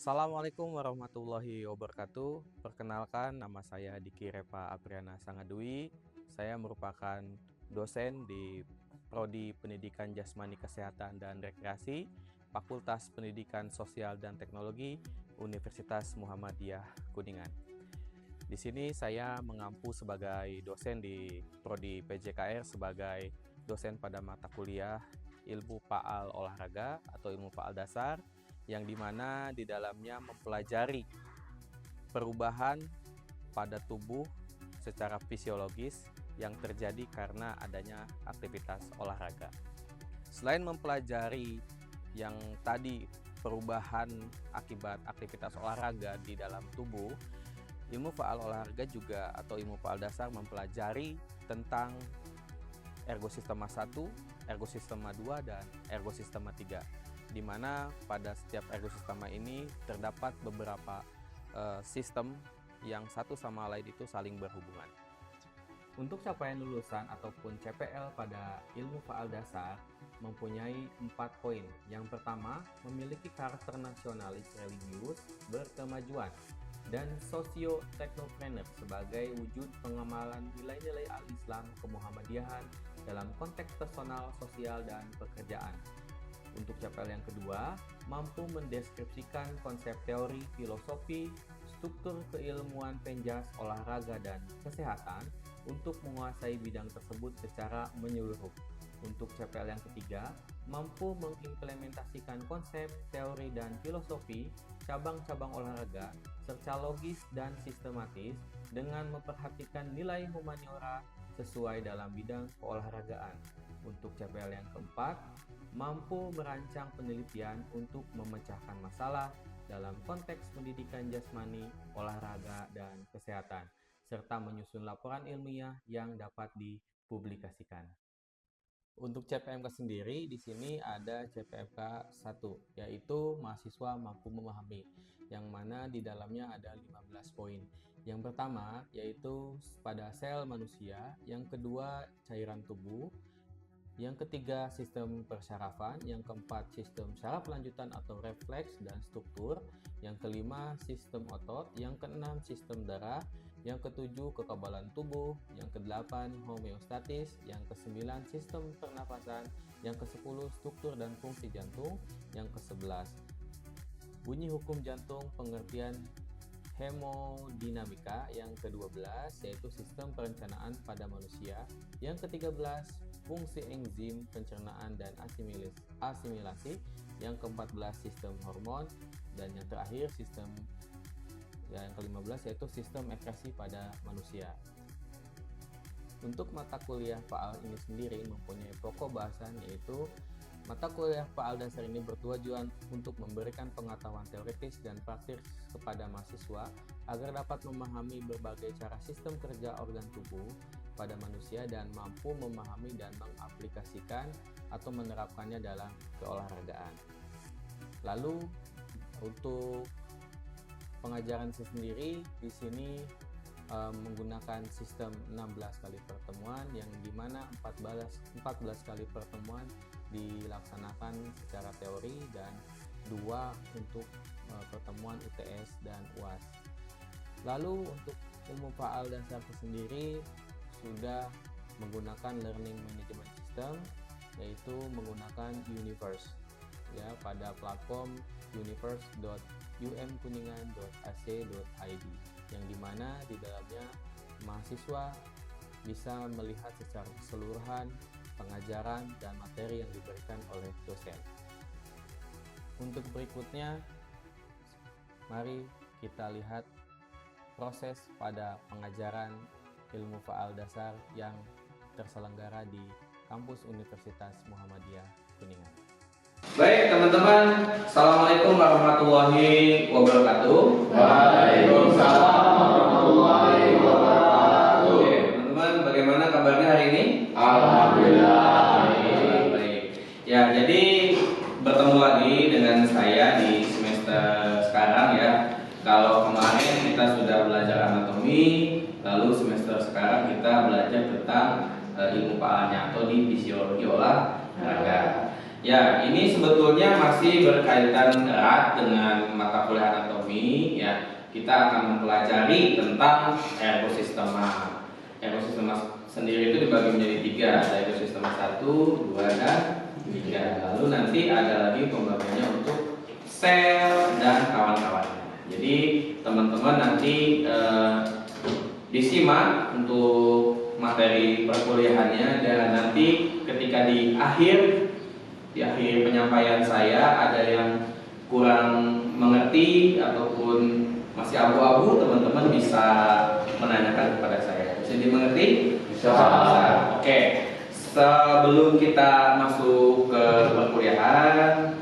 Assalamualaikum warahmatullahi wabarakatuh. Perkenalkan, nama saya Diki Repa Apriana Sangadwi. Saya merupakan dosen di Prodi Pendidikan Jasmani Kesehatan dan Rekreasi, Fakultas Pendidikan Sosial dan Teknologi, Universitas Muhammadiyah Kuningan. Di sini saya mengampu sebagai dosen di Prodi PJKR sebagai dosen pada mata kuliah Ilmu Faal Olahraga atau Ilmu Faal Dasar, yang dimana di dalamnya mempelajari perubahan pada tubuh secara fisiologis yang terjadi karena adanya aktivitas olahraga. Selain mempelajari yang tadi perubahan akibat aktivitas olahraga di dalam tubuh, ilmu faal olahraga juga atau ilmu faal dasar mempelajari tentang ergosistema 1, ergosistema 2, dan ergosistema 3. Di mana pada setiap ergosistema ini terdapat beberapa sistem yang satu sama lain itu saling berhubungan. Untuk capaian lulusan ataupun CPL pada ilmu faal dasar mempunyai 4 poin. Yang pertama, memiliki karakter nasionalis religius berkemajuan dan sosio-teknopreneur sebagai wujud pengamalan nilai-nilai al-Islam kemuhammadiyahan dalam konteks personal, sosial, dan pekerjaan. Untuk CPL yang kedua, mampu mendeskripsikan konsep teori, filosofi, struktur keilmuan penjas, olahraga, dan kesehatan untuk menguasai bidang tersebut secara menyeluruh. Untuk CPL yang ketiga, mampu mengimplementasikan konsep, teori, dan filosofi cabang-cabang olahraga secara logis dan sistematis dengan memperhatikan nilai humaniora sesuai dalam bidang keolahragaan. Untuk CPL yang keempat, mampu merancang penelitian untuk memecahkan masalah dalam konteks pendidikan jasmani, olahraga, dan kesehatan, serta menyusun laporan ilmiah yang dapat dipublikasikan. Untuk CPMK sendiri, di sini ada CPMK 1, yaitu mahasiswa mampu memahami, yang mana di dalamnya ada 15 poin. Yang pertama, yaitu pada sel manusia, yang kedua, cairan tubuh, yang ketiga, sistem persyarafan, yang keempat, sistem syaraf lanjutan atau refleks dan struktur, yang kelima, sistem otot, yang keenam, sistem darah, yang ketujuh, kekebalan tubuh, yang kedelapan, homeostatis, yang kesembilan, sistem pernapasan, yang kesepuluh, struktur dan fungsi jantung, yang kesebelas, bunyi hukum jantung, pengertian hemodinamika, yang ke-12 yaitu sistem perencanaan pada manusia, yang ke-13 fungsi enzim pencernaan dan asimilasi, yang ke-14 sistem hormon, dan yang terakhir yang ke-15 yaitu sistem ekskresi pada manusia. Untuk mata kuliah faal ini sendiri mempunyai pokok bahasan, yaitu mata kuliah faal dasar ini bertujuan untuk memberikan pengetahuan teoritis dan praktis kepada mahasiswa agar dapat memahami berbagai cara sistem kerja organ tubuh pada manusia dan mampu memahami dan mengaplikasikan atau menerapkannya dalam keolahragaan. Lalu untuk pengajaran sendiri di sini menggunakan sistem 16 kali pertemuan, yang dimana 14 kali pertemuan dilaksanakan secara teori dan 2 untuk pertemuan UTS dan UAS. Lalu untuk ilmu faal dasar sendiri sudah menggunakan learning management system, yaitu menggunakan Universe ya pada platform universe.umkuningan.ac.id, yang dimana di dalamnya mahasiswa bisa melihat secara keseluruhan pengajaran dan materi yang diberikan oleh dosen. Untuk berikutnya, mari kita lihat proses pada pengajaran ilmu faal dasar yang terselenggara di kampus Universitas Muhammadiyah Kuningan. Baik teman-teman, Assalamualaikum warahmatullahi wabarakatuh. Waalaikumsalam warahmatullahi wabarakatuh. Oke, teman-teman, bagaimana kabarnya hari ini? Alhamdulillah. Baik. Ya, jadi bertemu lagi dengan saya di semester sekarang ya. Kalau kemarin kita sudah belajar anatomi, lalu semester sekarang kita belajar tentang ilmu faalnya atau di fisiologi olahraga. Ya, ini sebetulnya masih berkaitan erat dengan mata kuliah anatomi ya. Kita akan mempelajari tentang ekosistema. Ekosistema sendiri itu dibagi menjadi 3, ada ekosistema 1, 2, dan 3. Lalu nanti ada lagi pembagiannya untuk sel dan kawan-kawannya. Jadi teman-teman nanti disimak untuk materi perkuliahannya, dan nanti ketika di akhir penyampaian saya ada yang kurang mengerti ataupun masih abu-abu, teman-teman bisa menanyakan kepada saya. Bisa dimengerti? Bisa. Oke. Sebelum kita masuk ke perkuliahan,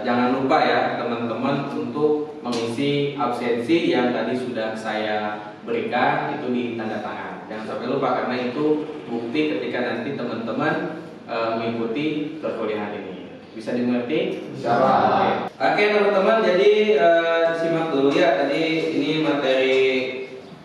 jangan lupa ya teman-teman untuk mengisi absensi yang tadi sudah saya berikan itu di tanda tangan. Jangan sampai lupa, karena itu bukti ketika nanti teman-teman mengikuti perkuliahan ini. Bisa dimengerti? Bisa. Oke teman-teman, jadi simak dulu ya. Tadi ini materi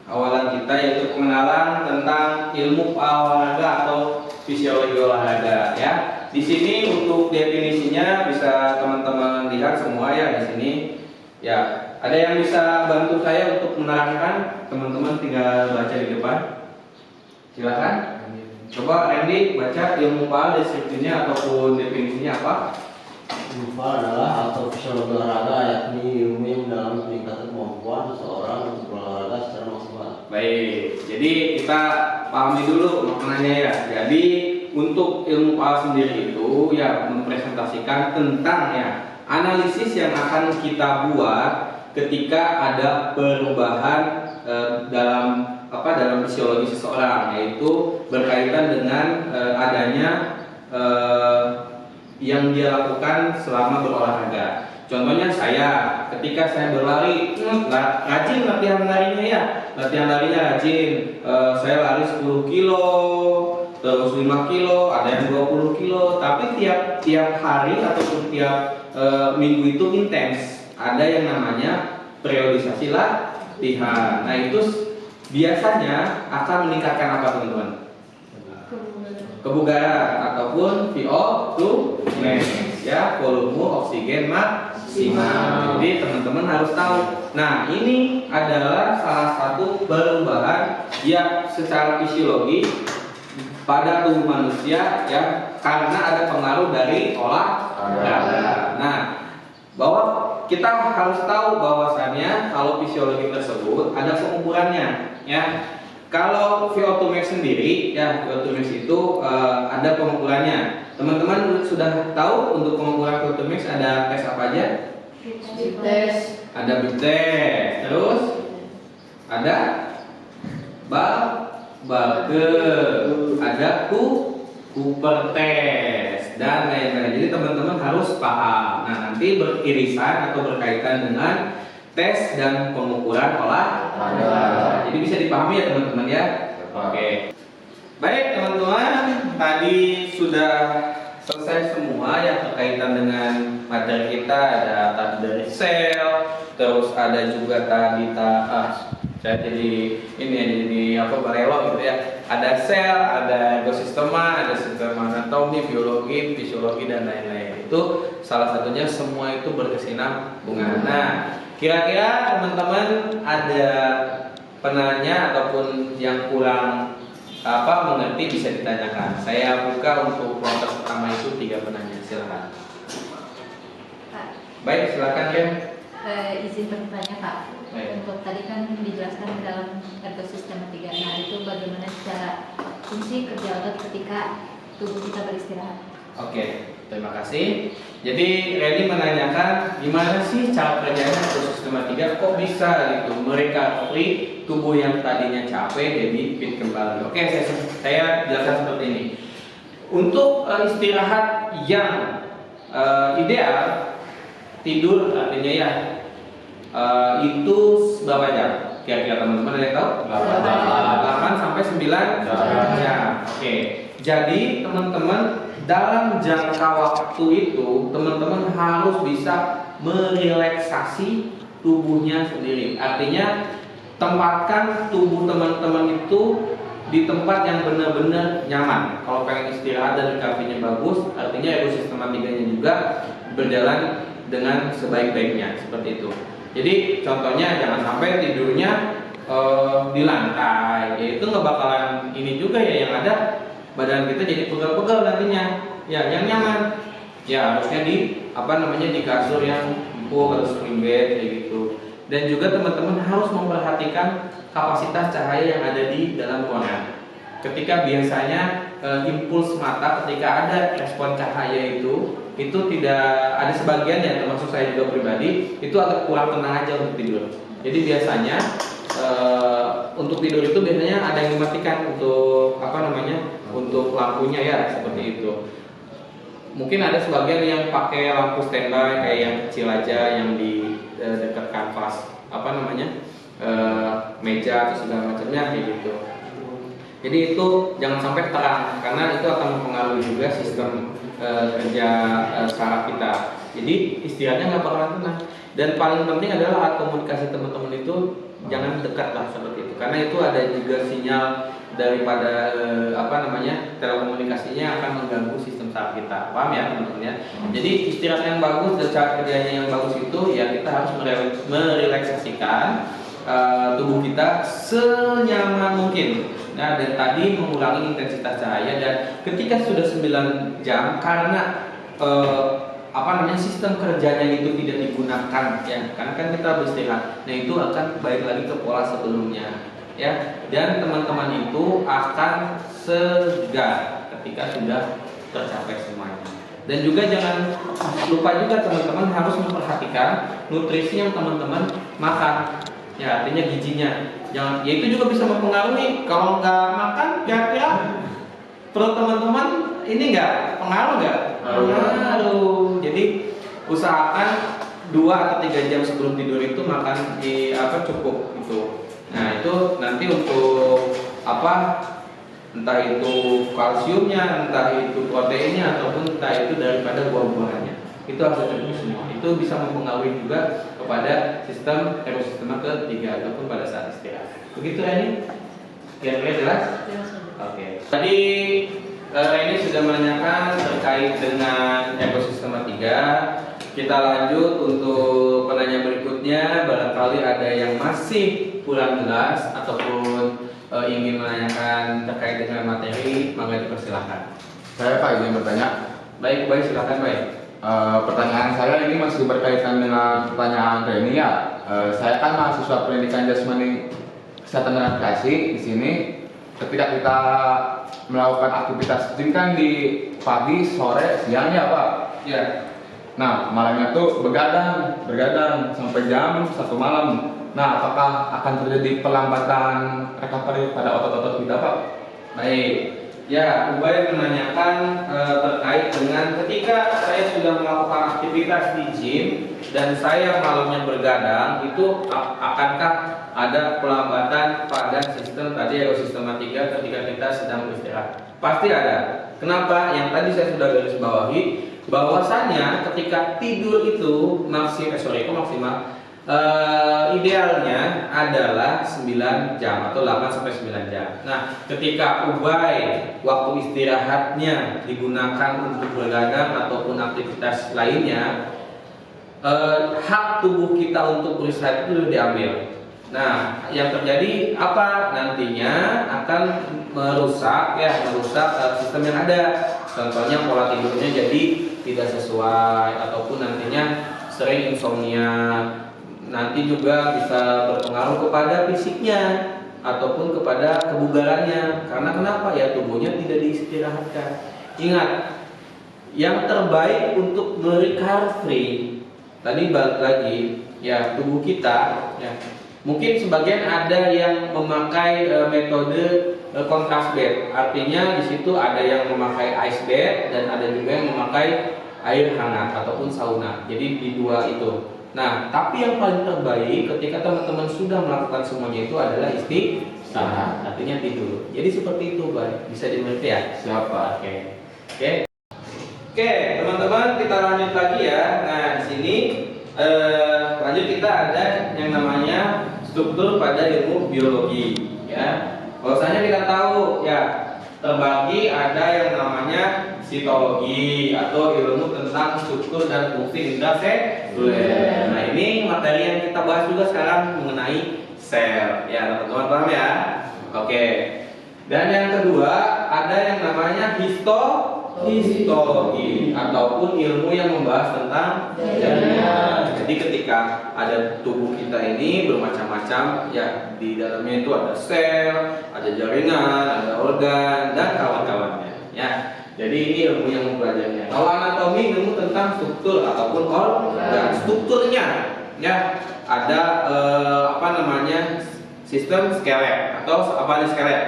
awalan kita, yaitu pengenalan tentang ilmu olahraga atau fisiologi olahraga ya. Di sini untuk definisinya bisa teman-teman lihat semua ya di sini. Ya, ada yang bisa bantu saya untuk menerangkan? Teman-teman tinggal baca di depan. Silakan. Coba Randy baca ilmu PAL deskripsinya ataupun definisinya apa? Ilmu PAL adalah atau fisiologi olahraga, yakni ilmu yang mendalami peningkatan kemampuan seseorang untuk berolahraga secara maksimal. Baik, jadi kita pahami dulu maknanya ya. Jadi untuk ilmu PAL sendiri itu ya mempresentasikan tentang ya analisis yang akan kita buat ketika ada perubahan dalam fisiologi seseorang, yaitu berkaitan dengan adanya yang dia lakukan selama berolahraga. Contohnya ketika saya berlari, rajin latihan larinya ya, latihan larinya rajin. Saya lari 10 kilo, terus 5 kilo, ada yang 20 kilo. Tapi tiap hari ataupun tiap minggu itu intens. Ada yang namanya periodisasi latihan. Nah itu biasanya akan meningkatkan apa teman-teman? Kebugaran ataupun VO2 max ya, volume oksigen maksimal. Jadi teman-teman harus tahu. Nah ini adalah salah satu perubahan yang secara fisiologi pada tubuh manusia ya, karena ada pengaruh dari olahraga. Nah, bahwa kita harus tahu bahwasannya kalau fisiologi tersebut ada pengukurannya ya. Kalau VO2 max sendiri ya, VO2 max itu ada pengukurannya. Teman-teman sudah tahu untuk pengukuran VO2 max ada tes apa aja? Bip test. Ada bip test, terus ada Balke, ada Cooper test dan lain-lain. Jadi teman-teman harus paham. Nah, nanti beririsan atau berkaitan dengan tes dan pengukuran olahraga. Jadi bisa dipahami ya teman-teman ya. Oke. Baik teman-teman, tadi sudah selesai semua yang berkaitan dengan materi kita. Ada tadi dari sel, terus ada juga tadi saya jadi barelo gitu ya. Ada sel, ada ekosistema, ada sistem anatomi, biologi, fisiologi dan lain-lain. Itu salah satunya, semua itu berkesinambungan. Nah, kira-kira teman-teman ada penanya ataupun yang kurang mengerti bisa ditanyakan. Saya buka untuk kelompok pertama itu 3 penanya. Silakan. Pak, Baik, silakan ya. izin bertanya Pak. Baik. Untuk tadi kan dijelaskan dalam ekosistem 3. Nah itu bagaimana secara fungsi kerja otot ketika tubuh kita beristirahat? Oke, terima kasih. Jadi Randy menanyakan gimana sih cara kerjanya ekosistem 3, kok bisa gitu merecovery tubuh yang tadinya capek jadi fit kembali. Oke, saya jelaskan seperti ini. Untuk istirahat yang ideal, tidur artinya ya itu berapa jam? Kira-kira teman-teman ada yang tahu? 8 sampai 9 jam. Oke. Jadi teman-teman dalam jangka waktu itu teman-teman harus bisa merelaksasi tubuhnya sendiri. Artinya tempatkan tubuh teman-teman itu di tempat yang benar-benar nyaman. Kalau pengen istirahat dan recovery-nya bagus, artinya ekosistematikanya juga berjalan dengan sebaik-baiknya, seperti itu. Jadi contohnya jangan sampai tidurnya di lantai, ya itu nggak bakalan ini juga ya, yang ada badan kita jadi pegal-pegal nantinya. Ya, yang nyaman, ya harusnya di di kasur yang empuk atau spring bed kayak gitu. Dan juga teman-teman harus memperhatikan kapasitas cahaya yang ada di dalam ruangan. Ketika biasanya impuls mata ketika ada respon cahaya itu tidak ada, sebagian ya termasuk saya juga pribadi itu agak kurang tenang aja untuk tidur. Jadi biasanya untuk tidur itu biasanya ada yang dimatikan untuk untuk lampunya ya, seperti itu. Mungkin ada sebagian yang pakai lampu standby kayak yang kecil aja yang di dekat kanvas meja atau segala macamnya kayak gitu. Jadi itu jangan sampai terang karena itu akan mempengaruhi juga sistem kerja saraf kita. Jadi istirahatnya nggak bakalan tenang. Dan paling penting adalah alat komunikasi teman-teman itu jangan dekat lah seperti itu, karena itu ada juga sinyal daripada telekomunikasinya akan mengganggu sistem saraf kita. Paham ya teman-teman ya? Jadi istirahat yang bagus dan cara kerjanya yang bagus itu ya kita harus merelaksasikan tubuh kita senyaman mungkin. Nah, dan tadi mengurangi intensitas cahaya, dan ketika sudah 9 jam karena sistem kerjanya itu tidak digunakan ya, karena kan kita beristirahat. Nah, itu akan balik lagi ke pola sebelumnya ya, dan teman-teman itu akan segar ketika sudah tercapai semuanya. Dan juga jangan lupa juga teman-teman harus memperhatikan nutrisi yang teman-teman makan ya, artinya gizinya. Jangan, ya itu juga bisa mempengaruhi. Kalau nggak makan kira-kira perut teman-teman ini nggak pengaruh nggak? Pengaruh. Jadi usahakan 2 atau 3 jam sebelum tidur itu makan cukup gitu. Nah, itu nanti untuk entah itu kalsiumnya, entah itu proteinnya, ataupun entah itu daripada buah-buahannya. Itu harus cukup semua. Itu bisa mempengaruhi juga kepada sistem ekosistem ketiga ataupun pada saat istirahat. Begitu ini? Kira-kira jelas? Oke. Tadi ini sudah menanyakan terkait dengan ekosistem 3. Kita lanjut untuk penanya berikutnya. Barangkali ada yang masih kurang jelas ataupun ingin menanyakan terkait dengan materi, maka dipersilakan. Saya Pak izin bertanya. Baik, silakan baik. Pertanyaan saya ini masih berkaitan dengan pertanyaan Reni ya. Saya kan mahasiswa pendidikan jasmani kesehatan dan rekreasi di sini. Ketika kita melakukan aktivitas gym kan di pagi, sore, siang ya Pak. Ya. Nah, malamnya tuh bergadang sampai jam 1 malam. Nah, apakah akan terjadi pelambatan recovery pada otot-otot kita Pak? Baik. Ya, Ubay menanyakan terkait dengan ketika saya sudah melakukan aktivitas di gym dan saya malamnya bergadang, itu akankah ada pelambatan pada sistem tadi ekosistematika ketika kita sedang beristirahat? Pasti ada. Kenapa? Yang tadi saya sudah garis bawahi bahwasanya ketika tidur itu maksimal idealnya adalah 9 jam atau 8 sampai 9 jam. Nah, ketika Ubay waktu istirahatnya digunakan untuk bergadang ataupun aktivitas lainnya, hak tubuh kita untuk beristirahat itu diambil. Nah, yang terjadi apa? Nantinya akan merusak sistem yang ada. Contohnya pola tidurnya jadi tidak sesuai ataupun nantinya sering insomnia. Nanti juga bisa berpengaruh kepada fisiknya ataupun kepada kebugarannya. Karena kenapa? Ya tubuhnya tidak diistirahatkan. Ingat, yang terbaik untuk recovery tadi balik lagi ya tubuh kita ya. Mungkin sebagian ada yang memakai metode contrast bed. Artinya di situ ada yang memakai ice bed dan ada juga yang memakai air hangat ataupun sauna. Jadi di dua itu. Nah, tapi yang paling terbaik ketika teman-teman sudah melakukan semuanya itu adalah istirahat, artinya tidur. Jadi seperti itu, Bay. Bisa dimengerti ya? Siapa? Oke, teman-teman kita lanjut lagi ya. Nah, di sini lanjut kita ada yang namanya struktur pada ilmu biologi, ya. Bahwasanya kita tahu ya, terbagi ada yang namanya sitologi atau ilmu tentang struktur dan fungsi indera seluler. Nah, ini materi yang kita bahas juga sekarang mengenai sel. Ya, teman-teman paham ya? Oke. Dan yang kedua ada yang namanya histologi ataupun ilmu yang membahas tentang jaringan. Jadi ketika ada tubuh kita ini bermacam-macam, ya di dalamnya itu ada sel, ada jaringan, ada organ dan kawan-kawannya. Ya, jadi ini ilmu yang mempelajarinya. Kalau anatomi ilmu tentang struktur ataupun organ, strukturnya, ya ada sistem skelet atau apa nih skelet,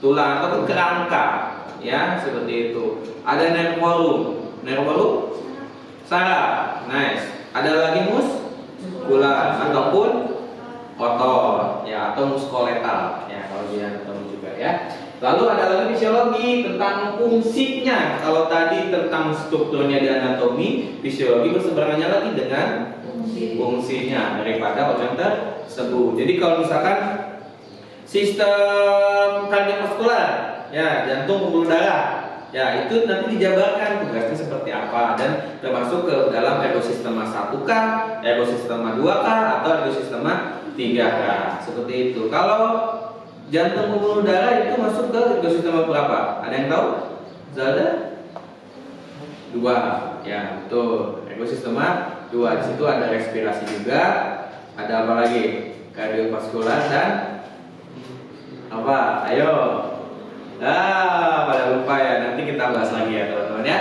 tulang ataupun kerangka. Ya, seperti itu. Ada nervum, saraf, nice. Ada lagi muskular ataupun otot, ya atau muskoletal, ya kalau di anatomi juga ya. Lalu ada lagi fisiologi tentang fungsinya. Kalau tadi tentang strukturnya di anatomi, fisiologi berseberangannya lagi dengan fungsinya daripada organ tersebut. Jadi kalau misalkan sistem kardiovaskular, ya jantung pembuluh darah, ya itu nanti dijabarkan tugasnya seperti apa dan termasuk ke dalam ergosistema 1K, ergosistema 2K atau ergosistema 3K seperti itu. Kalau jantung pembuluh darah itu masuk ke ergosistema berapa? Ada yang tahu? Zada? 2. Ya betul. Ergosistema 2. Di situ ada respirasi juga. Ada apa lagi? Kardiovaskular dan apa? Ayo. Pada lupa ya, nanti kita bahas lagi ya teman-teman ya.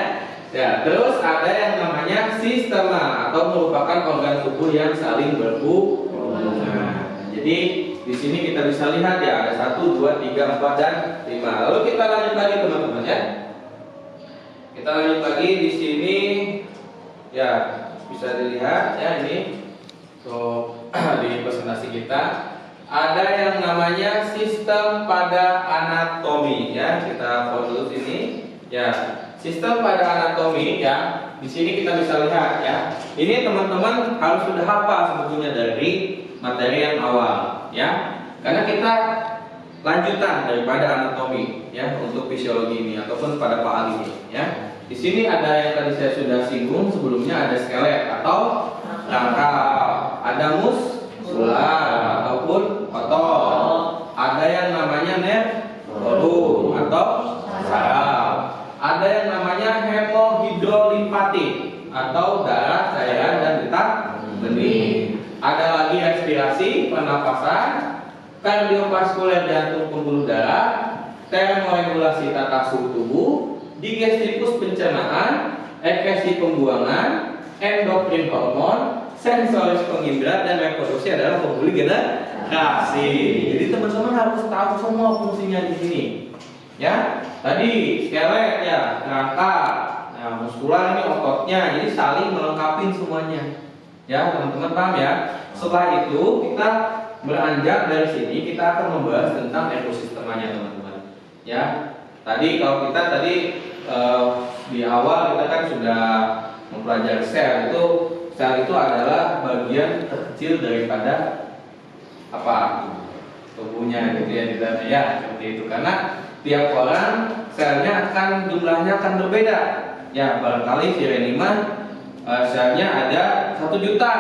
Ya, terus ada yang namanya sistema atau merupakan organ tubuh yang saling berhubungan. Jadi di sini kita bisa lihat ya ada 1, 2, 3, 4 dan 5. Lalu kita lanjut lagi teman-teman ya. Kita lanjut lagi di sini ya bisa dilihat ya ini di presentasi kita. Ada yang namanya sistem pada anatomi ya. Kita fokus dulu sini ya. Sistem pada anatomi ya. Di sini kita bisa lihat ya. Ini teman-teman harus sudah hafal sebetulnya dari materi yang awal ya. Karena kita lanjutan daripada anatomi ya untuk fisiologi ini ataupun pada PAAL ini ya. Di sini ada yang tadi saya sudah singgung sebelumnya, ada skelet atau rangka, ada muskular ataupun otot, ada yang namanya nervum atau saraf, ada yang namanya hemohidrolimpatik atau darah, cairan dan detak bening, ada lagi respirasi, pernapasan, kardiovaskuler jantung pembuluh darah, termoregulasi tata suhu tubuh, digestifus pencernaan, ekresi pembuangan, endokrin hormon, sensoris pengindra dan reproduksi adalah pembuluh generasi. Jadi teman-teman harus tahu semua fungsinya di sini. Ya, tadi skelet ya, kerangka, nah, muskular ini ototnya, jadi saling melengkapi semuanya. Ya, teman-teman paham ya? Setelah itu kita beranjak dari sini, kita akan membahas tentang ekosistemanya teman-teman. Ya, tadi kalau kita di awal kita kan sudah mempelajari sel itu. Sel itu adalah bagian terkecil daripada apa tubuhnya gitu ya di dalamnya ya seperti itu. Karena tiap orang selnya akan jumlahnya akan berbeda. Ya barangkali si Renima selnya ada 1 juta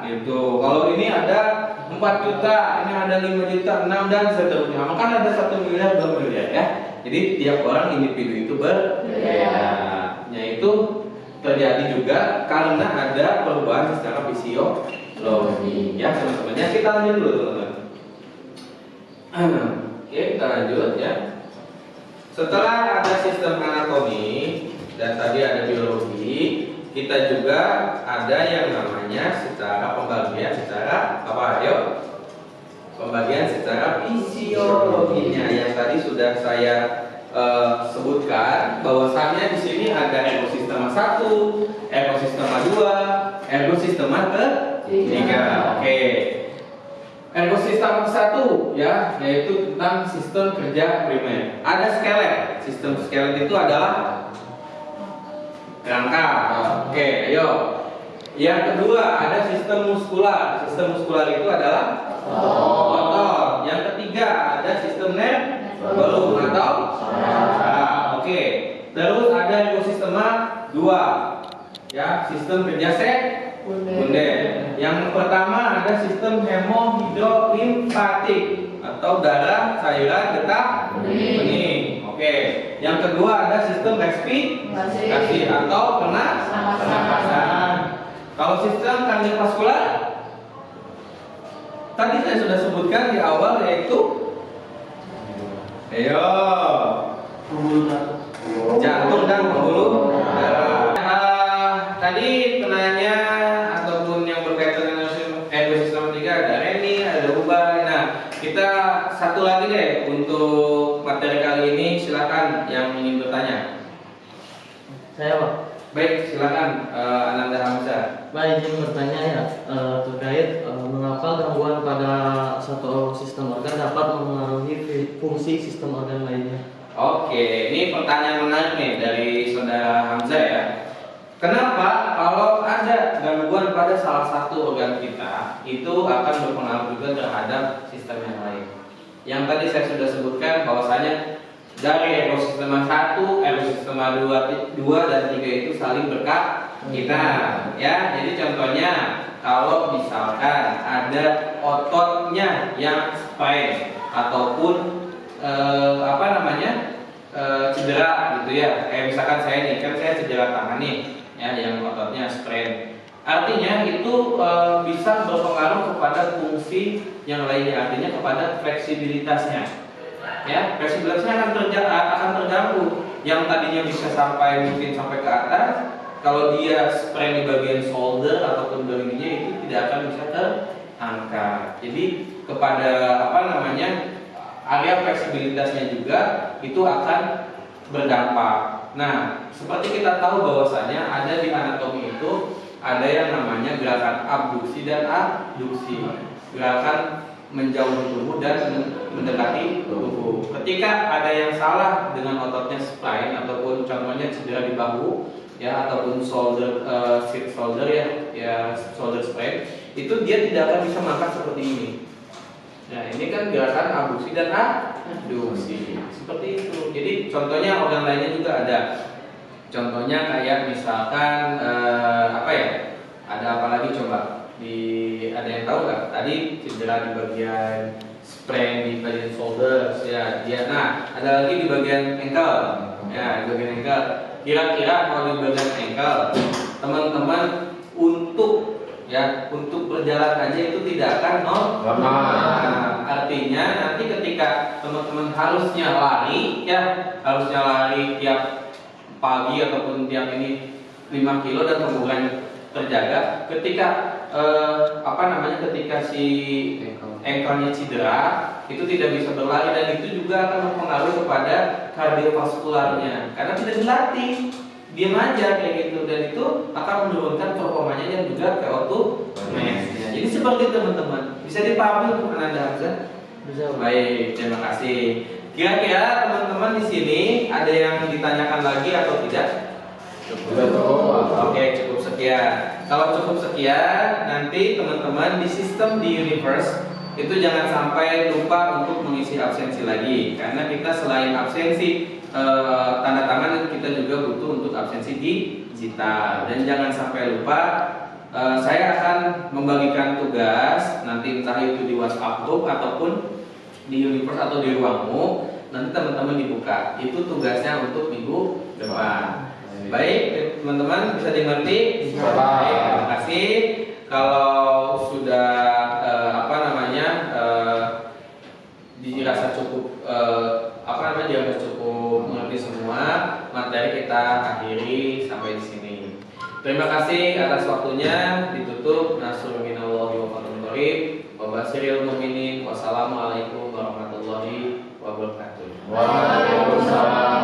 gitu. Kalau ini ada 4 juta, ini ada 5 juta, 6 dan seterusnya. Maka ada 1 miliar, 2 miliar ya. Jadi tiap orang individu itu berbeda. Yaitu terjadi juga karena ada perubahan secara fisiologi. Ya teman-teman, ya kita lanjut dulu teman-teman. Oke, kita lanjut ya. Setelah ada sistem anatomi dan tadi ada biologi, kita juga ada yang namanya secara pembagian secara apa? Ayo. Pembagian secara fisiologinya yang tadi sudah saya sebutkan bahwasannya di sini ada ekosistema 1, ekosistema 2, ekosistema 3. Oke. Ekosistema 1 ya, yaitu tentang sistem kerja primer. Ada skelet. Sistem skelet itu adalah kerangka. Oke, ayo. Yang kedua ada sistem muskular. Sistem muskular itu adalah otot. Yang ketiga 3 ada sistem belum atau oke. Terus ada ekosistema 2 ya, sistem kerja sekunder. Yang pertama ada sistem hemohidrolimpatik atau darah cairan getah bening. Oke. Yang kedua ada sistem respirasi atau pernafasan. Kalau sistem kardiovaskular tadi saya sudah sebutkan di awal, yaitu jantung dan pembuluh darah. Tadi penanya ataupun yang berkaitan dengan ekosistem 3 ada Reni, ada Ubay. Nah, kita satu lagi deh untuk materi kali ini. Silakan yang ingin bertanya. Saya Pak. Baik, silakan Ananda Hamzah. Pak, izin bertanya ya terkait mengapa gangguan pada satu sistem organ dapat mempengaruhi fungsi sistem organ lainnya. Oke, ini pertanyaan menarik nih dari saudara Hamzah ya. Kenapa kalau ada gangguan pada salah satu organ kita itu akan berpengaruh juga terhadap sistem yang lain. Yang tadi saya sudah sebutkan bahwasanya dari ekosistema 1, ekosistema 2 dan 3 itu saling berkaitan ya. Jadi contohnya kalau misalkan ada ototnya yang sprain ataupun cedera gitu ya. Kayak misalkan saya nih, kan saya cedera tangan nih ya, yang ototnya sprain. Artinya itu bisa berpengaruh kepada fungsi yang lainnya, artinya kepada fleksibilitasnya. Ya, fleksibilitasnya akan terganggu. Yang tadinya bisa mungkin sampai ke atas, kalau dia sprain di bagian shoulder ataupun bagiannya itu tidak akan bisa terangkat. Jadi kepada area fleksibilitasnya juga itu akan berdampak. Nah, seperti kita tahu bahwasanya ada di anatomi itu ada yang namanya gerakan abduksi dan adduksi. Gerakan menjauhi tubuh dan mendekati tubuh. Ketika ada yang salah dengan ototnya spine ataupun contohnya cedera di bahu ya, ataupun shoulder shoulder sprain, itu dia tidak akan bisa makan seperti ini. Nah, ini kan gerakan abduksi dan adduksi. Seperti itu. Jadi contohnya organ lainnya juga ada. Contohnya kayak misalkan ada apa lagi coba? Ada yang tahu nggak? Tadi cedera di bagian sprain di bagian shoulder ya. Nah, ada lagi di bagian ankle. Ya, di bagian ankle. Kira-kira kalau di bagian ankle, teman-teman untuk berjalan aja itu tidak akan normal. Nah, artinya nanti ketika teman-teman harusnya lari tiap pagi ataupun tiap 5 kilo dan kemudian terjaga, ketika ketika si ankle-nya cedera itu tidak bisa berlari, dan itu juga akan berpengaruh kepada kardiovaskularnya karena tidak dilatih. Diam aja kayak gitu, dan itu akan menurunkan performanya dan juga VO2 max. Jadi seperti teman-teman, bisa dipahami untuk Ananda Hamzah? Bisa. Baik, terima kasih. Kira-kira teman-teman di sini ada yang ditanyakan lagi atau tidak? Oke, cukup sekian. Kalau cukup sekian, nanti teman-teman di sistem di Universe itu jangan sampai lupa untuk mengisi absensi lagi, karena kita selain absensi tanda tangan, kita juga butuh untuk absensi digital. Dan jangan sampai lupa, saya akan membagikan tugas nanti, entah itu di WhatsApp group ataupun di Universe atau di ruangmu. Nanti teman-teman dibuka, itu tugasnya untuk minggu depan. Baik, teman-teman bisa dimengerti? Baik, terima kasih. Kalau sudah dirasa cukup dirasa cukup mengerti semua materi, kita akhiri sampai di sini. Terima kasih atas waktunya. Ditutup. Nasrul minallahi wa fadlun qarib wa basyiril mu'minin. Wassalamualaikum warahmatullahi wabarakatuh. Waalaikumsalam.